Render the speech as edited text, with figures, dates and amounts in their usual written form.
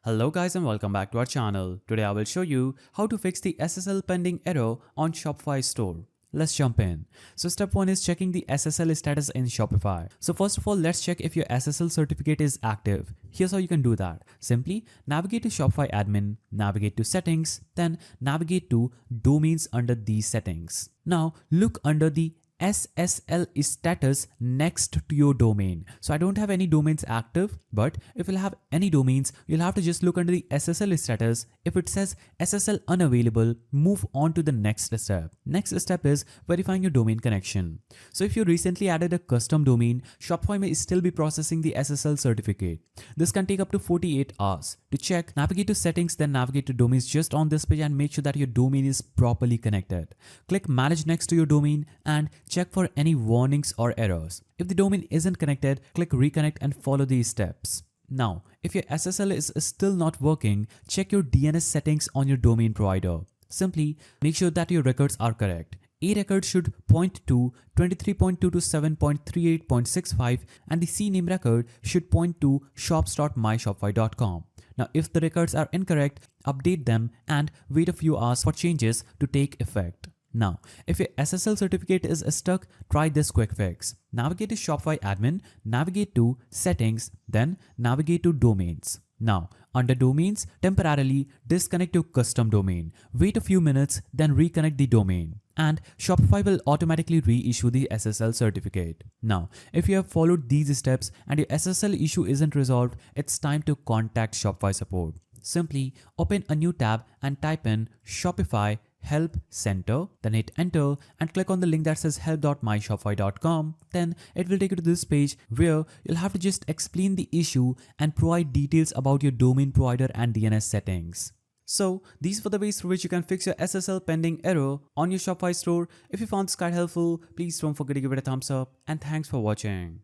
Hello guys and welcome back to our channel. Today I will show you how to fix the SSL pending error on Shopify store. Let's jump in. So step 1 is checking the SSL status in Shopify. So first of all, let's check if your SSL certificate is active. Here's how you can do that. Simply navigate to Shopify admin, navigate to settings, then navigate to domains under these settings. Now look under the SSL status next to your domain. So I don't have any domains active, but if you'll have any domains, you'll have to just look under the SSL status. If it says SSL unavailable, move on to the next step. Next step is verifying your domain connection. So if you recently added a custom domain, Shopify may still be processing the SSL certificate. This can take up to 48 hours. To check, navigate to settings, then navigate to domains just on this page and make sure that your domain is properly connected. Click manage next to your domain and check for any warnings or errors. If the domain isn't connected, click reconnect and follow these steps. Now, if your SSL is still not working, check your DNS settings on your domain provider. Simply make sure that your records are correct. A record should point to 23.2 to 7.38.65 and the CNAME record should point to shops.myshopify.com. Now, if the records are incorrect, update them and wait a few hours for changes to take effect. Now, if your SSL certificate is stuck, try this quick fix. Navigate to Shopify admin, navigate to settings, then navigate to domains. Now, under domains, temporarily disconnect your custom domain. Wait a few minutes, then reconnect the domain. And Shopify will automatically reissue the SSL certificate. Now, if you have followed these steps and your SSL issue isn't resolved, it's time to contact Shopify support. Simply open a new tab and type in Shopify Help Center, then hit enter and click on the link that says help.myshopify.com. Then it will take you to this page where you'll have to just explain the issue and provide details about your domain provider and DNS settings. So these were the ways through which you can fix your SSL pending error on your Shopify store. If you found this guide helpful, please don't forget to give it a thumbs up and thanks for watching.